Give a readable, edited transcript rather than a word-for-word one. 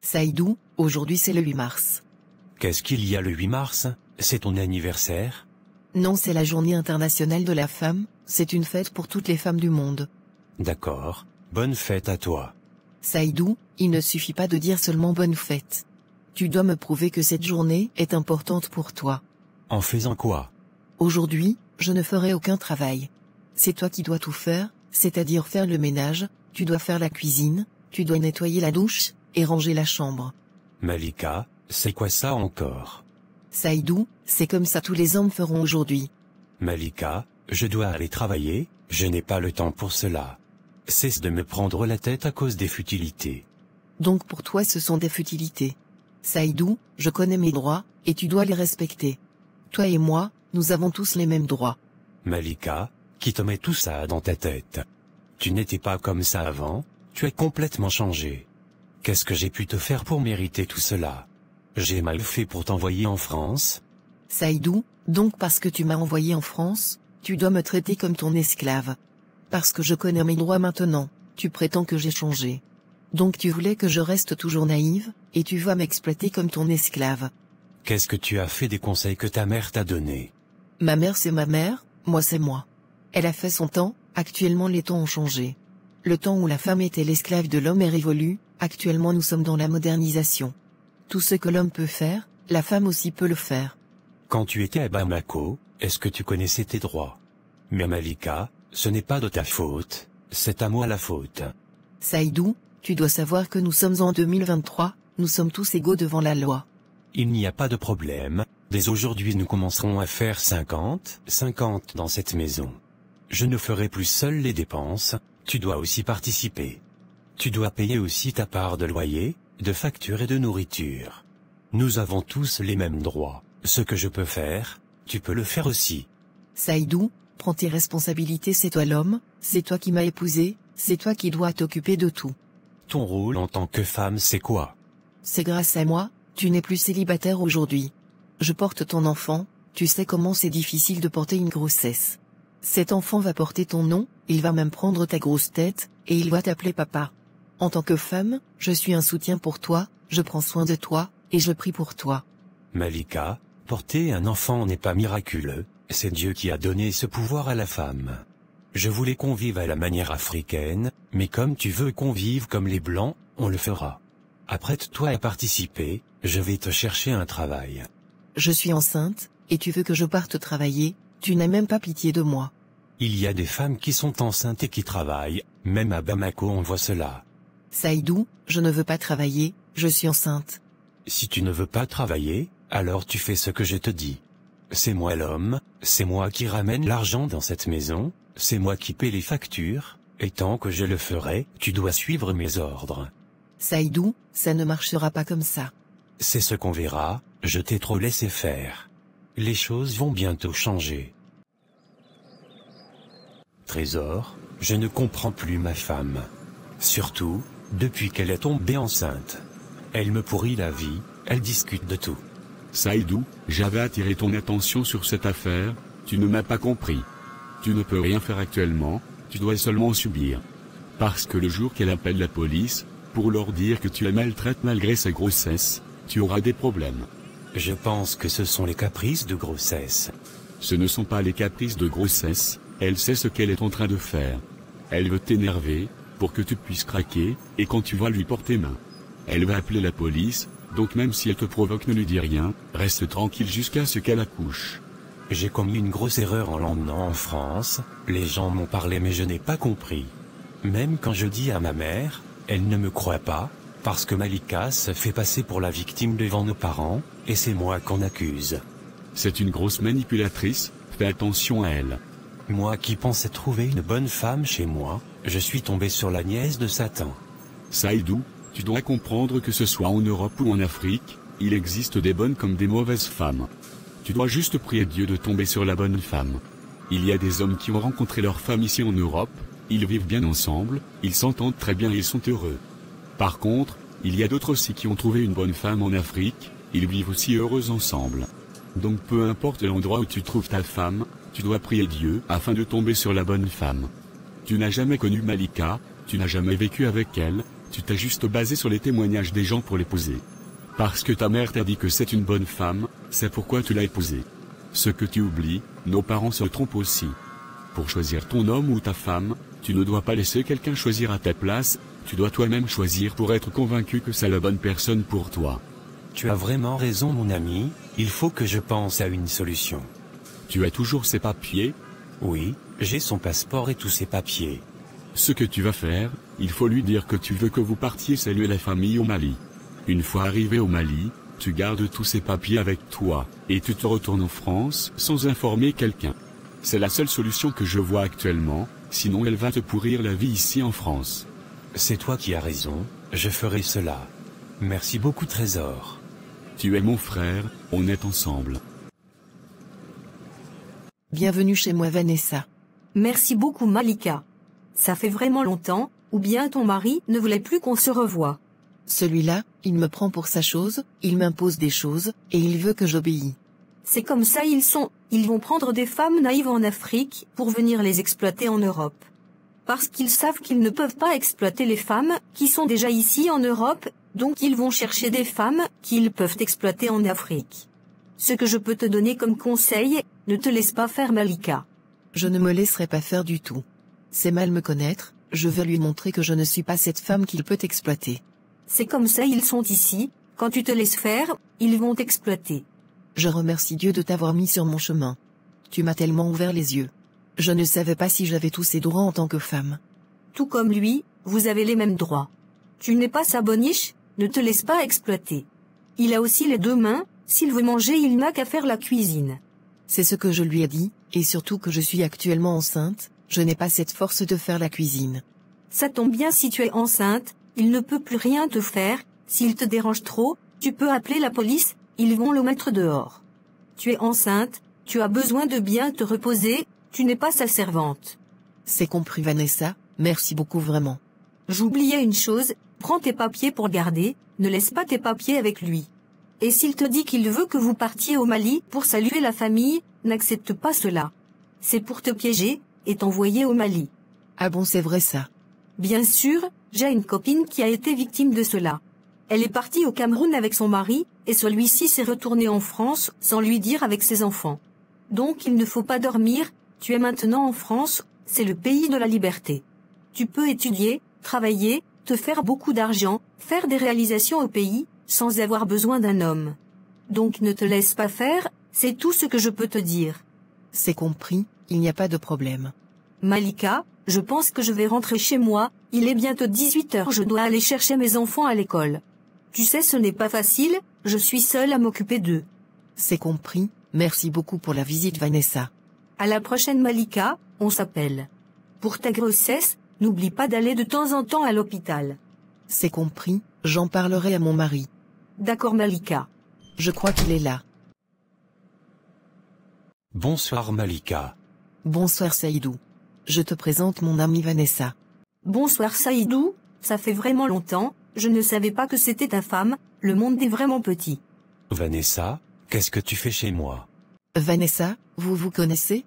Saïdou, aujourd'hui c'est le 8 mars. Qu'est-ce qu'il y a le 8 mars? C'est ton anniversaire? Non, c'est la journée internationale de la femme, c'est une fête pour toutes les femmes du monde. D'accord, bonne fête à toi. Saïdou, il ne suffit pas de dire seulement bonne fête. Tu dois me prouver que cette journée est importante pour toi. En faisant quoi? Aujourd'hui, je ne ferai aucun travail. C'est toi qui dois tout faire, c'est-à-dire faire le ménage, tu dois faire la cuisine, tu dois nettoyer la douche, et ranger la chambre. Malika, c'est quoi ça encore? Saïdou, c'est comme ça tous les hommes feront aujourd'hui. Malika, je dois aller travailler, je n'ai pas le temps pour cela. Cesse de me prendre la tête à cause des futilités. Donc pour toi ce sont des futilités. Saïdou, je connais mes droits, et tu dois les respecter. Toi et moi, nous avons tous les mêmes droits. Malika, qui te met tout ça dans ta tête? Tu n'étais pas comme ça avant, tu as complètement changé. Qu'est-ce que j'ai pu te faire pour mériter tout cela? J'ai mal fait pour t'envoyer en France? Saïdou, donc parce que tu m'as envoyé en France, tu dois me traiter comme ton esclave. Parce que je connais mes droits maintenant, tu prétends que j'ai changé. Donc tu voulais que je reste toujours naïve, et tu vas m'exploiter comme ton esclave. Qu'est-ce que tu as fait des conseils que ta mère t'a donnés? Ma mère c'est ma mère, moi c'est moi. Elle a fait son temps, actuellement les temps ont changé. Le temps où la femme était l'esclave de l'homme est révolu, actuellement nous sommes dans la modernisation. Tout ce que l'homme peut faire, la femme aussi peut le faire. Quand tu étais à Bamako, est-ce que tu connaissais tes droits? Mais Malika, ce n'est pas de ta faute, c'est à moi la faute. Saïdou, tu dois savoir que nous sommes en 2023, nous sommes tous égaux devant la loi. Il n'y a pas de problème, dès aujourd'hui nous commencerons à faire 50 dans cette maison. Je ne ferai plus seul les dépenses, tu dois aussi participer. Tu dois payer aussi ta part de loyer, de factures et de nourriture. Nous avons tous les mêmes droits, ce que je peux faire, tu peux le faire aussi. Saïdou, prends tes responsabilités, c'est toi l'homme, c'est toi qui m'as épousé, c'est toi qui dois t'occuper de tout. Ton rôle en tant que femme c'est quoi? C'est grâce à moi, tu n'es plus célibataire aujourd'hui. Je porte ton enfant, tu sais comment c'est difficile de porter une grossesse. Cet enfant va porter ton nom, il va même prendre ta grosse tête, et il va t'appeler papa. En tant que femme, je suis un soutien pour toi, je prends soin de toi, et je prie pour toi. Malika, porter un enfant n'est pas miraculeux, c'est Dieu qui a donné ce pouvoir à la femme. Je voulais qu'on vive à la manière africaine, mais comme tu veux qu'on vive comme les Blancs, on le fera. Apprête-toi à participer, je vais te chercher un travail. Je suis enceinte, et tu veux que je parte travailler, tu n'as même pas pitié de moi. Il y a des femmes qui sont enceintes et qui travaillent, même à Bamako on voit cela. Saïdou, je ne veux pas travailler, je suis enceinte. Si tu ne veux pas travailler, alors tu fais ce que je te dis. C'est moi l'homme, c'est moi qui ramène l'argent dans cette maison, c'est moi qui paie les factures, et tant que je le ferai, tu dois suivre mes ordres. Saïdou, ça ne marchera pas comme ça. C'est ce qu'on verra, je t'ai trop laissé faire. Les choses vont bientôt changer. Trésor, je ne comprends plus ma femme. Surtout, depuis qu'elle est tombée enceinte. Elle me pourrit la vie, elle discute de tout. Saïdou, j'avais attiré ton attention sur cette affaire, tu ne m'as pas compris. Tu ne peux rien faire actuellement, tu dois seulement subir. Parce que le jour qu'elle appelle la police, pour leur dire que tu la maltraites malgré sa grossesse, tu auras des problèmes. Je pense que ce sont les caprices de grossesse. Ce ne sont pas les caprices de grossesse, elle sait ce qu'elle est en train de faire. Elle veut t'énerver, pour que tu puisses craquer, et quand tu vas lui porter main. Elle va appeler la police, donc même si elle te provoque ne lui dis rien, reste tranquille jusqu'à ce qu'elle accouche. J'ai commis une grosse erreur en l'emmenant en France, les gens m'ont parlé mais je n'ai pas compris. Même quand je dis à ma mère, elle ne me croit pas, parce que Malika se fait passer pour la victime devant nos parents, et c'est moi qu'on accuse. C'est une grosse manipulatrice, fais attention à elle. Moi qui pensais trouver une bonne femme chez moi, je suis tombé sur la nièce de Satan. Saïdou, tu dois comprendre que ce soit en Europe ou en Afrique, il existe des bonnes comme des mauvaises femmes. Tu dois juste prier Dieu de tomber sur la bonne femme. Il y a des hommes qui ont rencontré leur femme ici en Europe, ils vivent bien ensemble, ils s'entendent très bien et ils sont heureux. Par contre, il y a d'autres aussi qui ont trouvé une bonne femme en Afrique, ils vivent aussi heureux ensemble. Donc peu importe l'endroit où tu trouves ta femme, tu dois prier Dieu afin de tomber sur la bonne femme. Tu n'as jamais connu Malika, tu n'as jamais vécu avec elle, Tu t'es juste basé sur les témoignages des gens pour l'épouser. Parce que ta mère t'a dit que c'est une bonne femme, c'est pourquoi tu l'as épousée. Ce que tu oublies, nos parents se trompent aussi. Pour choisir ton homme ou ta femme, tu ne dois pas laisser quelqu'un choisir à ta place, tu dois toi-même choisir pour être convaincu que c'est la bonne personne pour toi. Tu as vraiment raison mon ami, il faut que je pense à une solution. Tu as toujours ses papiers? Oui, j'ai son passeport et tous ses papiers. Ce que tu vas faire, il faut lui dire que tu veux que vous partiez saluer la famille au Mali. Une fois arrivé au Mali, tu gardes tous ces papiers avec toi, et tu te retournes en France sans informer quelqu'un. C'est la seule solution que je vois actuellement, sinon elle va te pourrir la vie ici en France. C'est toi qui as raison, je ferai cela. Merci beaucoup Trésor. Tu es mon frère, on est ensemble. Bienvenue chez moi Vanessa. Merci beaucoup Malika. Ça fait vraiment longtemps, ou bien ton mari ne voulait plus qu'on se revoie. Celui-là, il me prend pour sa chose, il m'impose des choses, et il veut que j'obéisse. C'est comme ça ils vont prendre des femmes naïves en Afrique pour venir les exploiter en Europe. Parce qu'ils savent qu'ils ne peuvent pas exploiter les femmes qui sont déjà ici en Europe, donc ils vont chercher des femmes qu'ils peuvent exploiter en Afrique. Ce que je peux te donner comme conseil, ne te laisse pas faire Malika. Je ne me laisserai pas faire du tout. C'est mal me connaître, je veux lui montrer que je ne suis pas cette femme qu'il peut exploiter. C'est comme ça ils sont ici, quand tu te laisses faire, ils vont t'exploiter. Je remercie Dieu de t'avoir mis sur mon chemin. Tu m'as tellement ouvert les yeux. Je ne savais pas si j'avais tous ces droits en tant que femme. Tout comme lui, vous avez les mêmes droits. Tu n'es pas sa boniche, ne te laisse pas exploiter. Il a aussi les deux mains, s'il veut manger il n'a qu'à faire la cuisine. C'est ce que je lui ai dit, et surtout que je suis actuellement enceinte, je n'ai pas cette force de faire la cuisine. Ça tombe bien si tu es enceinte, il ne peut plus rien te faire, s'il te dérange trop, tu peux appeler la police, ils vont le mettre dehors. Tu es enceinte, tu as besoin de bien te reposer, tu n'es pas sa servante. C'est compris Vanessa, merci beaucoup vraiment. J'oubliais une chose, prends tes papiers pour garder, ne laisse pas tes papiers avec lui. Et s'il te dit qu'il veut que vous partiez au Mali pour saluer la famille, n'accepte pas cela. C'est pour te piéger, et t'envoyer au Mali. Ah bon c'est vrai ça. Bien sûr, j'ai une copine qui a été victime de cela. Elle est partie au Cameroun avec son mari, et celui-ci s'est retourné en France sans lui dire avec ses enfants. Donc il ne faut pas dormir, tu es maintenant en France, c'est le pays de la liberté. Tu peux étudier, travailler, te faire beaucoup d'argent, faire des réalisations au pays, sans avoir besoin d'un homme. Donc ne te laisse pas faire, c'est tout ce que je peux te dire. C'est compris, il n'y a pas de problème. Malika, je pense que je vais rentrer chez moi, il est bientôt 18h, je dois aller chercher mes enfants à l'école. Tu sais ce n'est pas facile, je suis seule à m'occuper d'eux. C'est compris, merci beaucoup pour la visite Vanessa. À la prochaine Malika, on s'appelle. Pour ta grossesse, n'oublie pas d'aller de temps en temps à l'hôpital. C'est compris, j'en parlerai à mon mari. D'accord Malika. Je crois qu'il est là. Bonsoir Malika. Bonsoir Saïdou. Je te présente mon amie Vanessa. Bonsoir Saïdou, ça fait vraiment longtemps, je ne savais pas que c'était ta femme, le monde est vraiment petit. Vanessa, qu'est-ce que tu fais chez moi? Vanessa, vous vous connaissez?